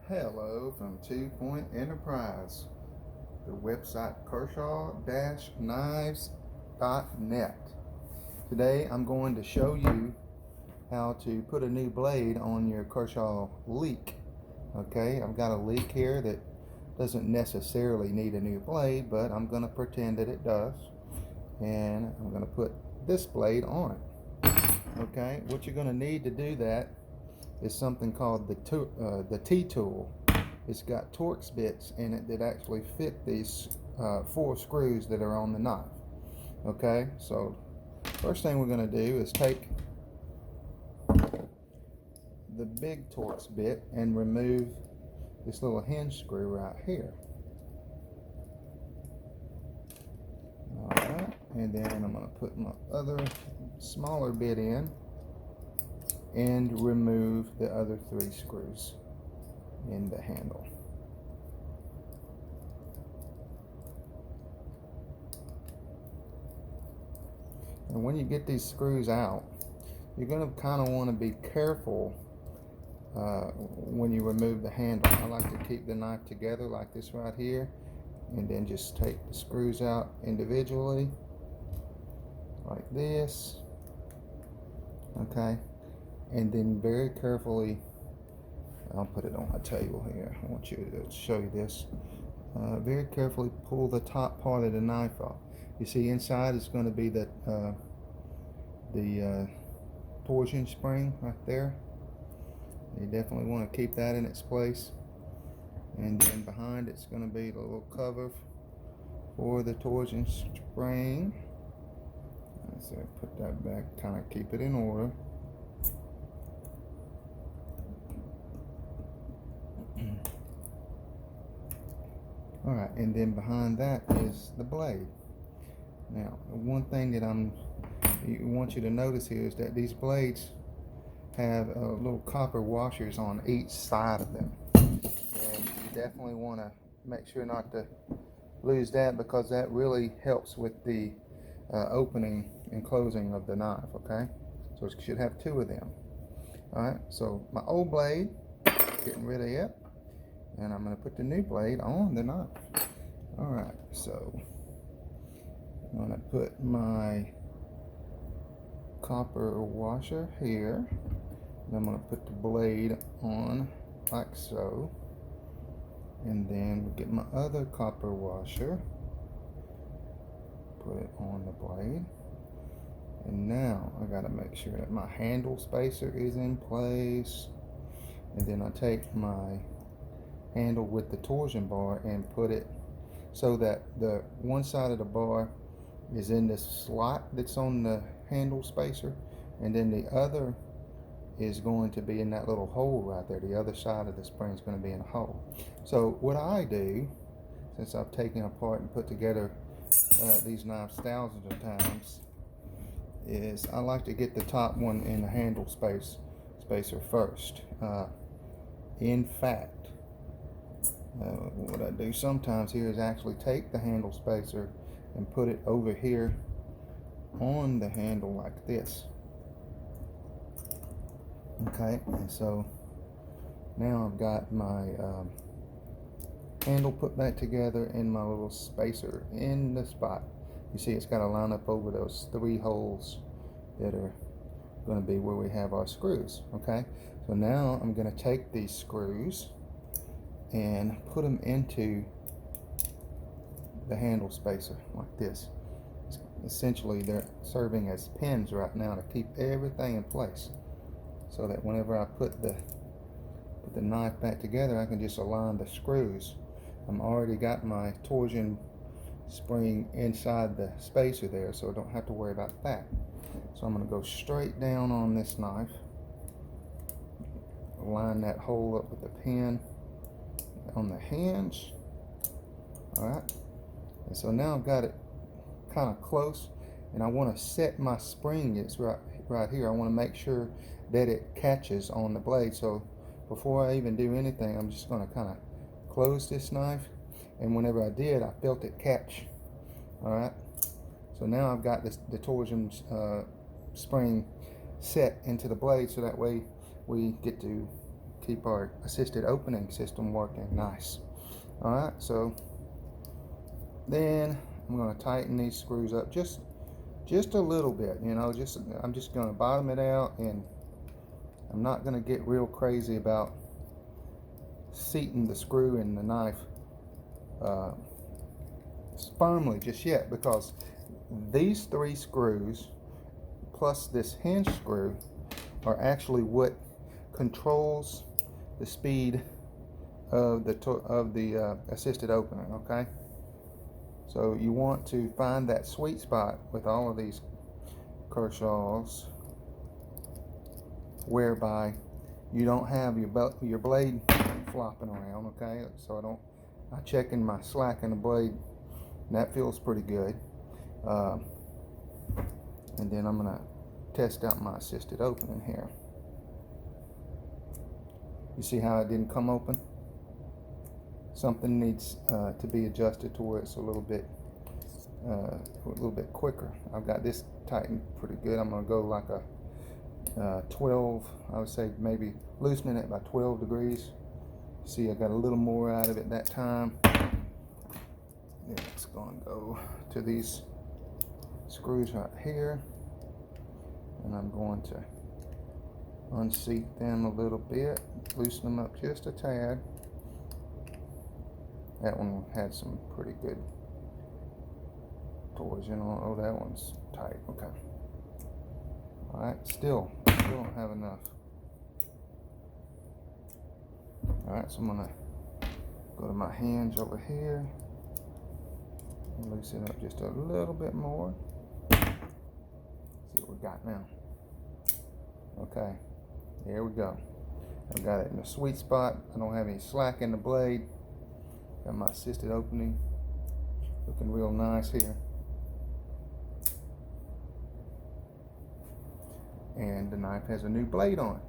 Hello from 2 Point Enterprise, the website Kershaw-knives.net. Today I'm going to show you how to put a new blade on your Kershaw Leek. Okay, I've got a Leek here that doesn't necessarily need a new blade, but I'm going to pretend that it does, and I'm going to put this blade on it. Okay, what you're going to need to do that is something called the T-tool. It's got torx bits in it that actually fit these 4 screws that are on the knife. Okay, so first thing we're going to do is take the big torx bit and remove this little hinge screw right here. Alright, and then I'm going to put my other smaller bit in and remove the other 3 screws in the handle. And when you get these screws out, you're going to kind of want to be careful when you remove the handle. I like to keep the knife together like this right here, and then just take the screws out individually like this. Okay, and then very carefully, I'll put it on my table here, I want you to show you this. Very carefully pull the top part of the knife off. You see inside is going to be the torsion spring right there. You definitely want to keep that in its place, and then behind it's going to be the little cover for the torsion spring. So put that back, kind of keep it in order. Alright, and then behind that is the blade. Now, one thing that I want you to notice here is that these blades have little copper washers on each side of them. And you definitely want to make sure not to lose that, because that really helps with the opening and closing of the knife, okay? So it should have 2 of them. Alright, so my old blade, getting rid of it, and I'm going to put the new blade on the knife. Alright, so I'm going to put my copper washer here, and I'm going to put the blade on like so, and then we'll get my other copper washer, put it on the blade, and now I got to make sure that my handle spacer is in place, and then I take my handle with the torsion bar and put it so that the one side of the bar is in this slot that's on the handle spacer, and then the other is going to be in that little hole right there. The other side of the spring is going to be in a hole. So what I do, since I've taken apart and put together these knives thousands of times, is I like to get the top one in the handle spacer first. In fact, what I do sometimes here is actually take the handle spacer and put it over here on the handle like this. Okay, and so now I've got my handle put back together and my little spacer in the spot. You see it's got to line up over those 3 holes that are going to be where we have our screws. Okay, so now I'm going to take these screws and put them into the handle spacer like this. Essentially they're serving as pins right now to keep everything in place, so that whenever I put the knife back together, I can just align the screws. I'm already got my torsion spring inside the spacer there, so I don't have to worry about that. So I'm going to go straight down on this knife, line that hole up with the pin on the hinge. Alright, and so now I've got it kind of close, and I want to set my spring. It's right here. I want to make sure that it catches on the blade. So before I even do anything, I'm just going to kind of close this knife, and whenever I did, I felt it catch. Alright, so now I've got the torsion spring set into the blade, so that way we get to keep our assisted opening system working nice. Alright, so then I'm going to tighten these screws up just a little bit, you know, I'm just going to bottom it out, and I'm not going to get real crazy about seating the screw in the knife firmly just yet, because these 3 screws plus this hinge screw are actually what controls the speed of the assisted opening. Okay, so you want to find that sweet spot with all of these Kershaws, whereby you don't have your blade flopping around. Okay, so I check in my slack in the blade, and that feels pretty good. And then I'm gonna test out my assisted opening here. You see how it didn't come open? Something needs to be adjusted to where it's a little bit quicker. I've got this tightened pretty good. I'm gonna go like a 12, I would say maybe loosening it by 12 degrees. See, I got a little more out of it that time. Then it's gonna go to these screws right here, and I'm going to unseat them a little bit, loosen them up just a tad. That one had some pretty good torsion on. Oh, that one's tight. Okay. All right. Still don't have enough. All right. So I'm gonna go to my hinge over here and loosen it up just a little bit more. See what we got now. Okay. There we go. I've got it in a sweet spot. I don't have any slack in the blade. Got my assisted opening looking real nice here. And the knife has a new blade on it.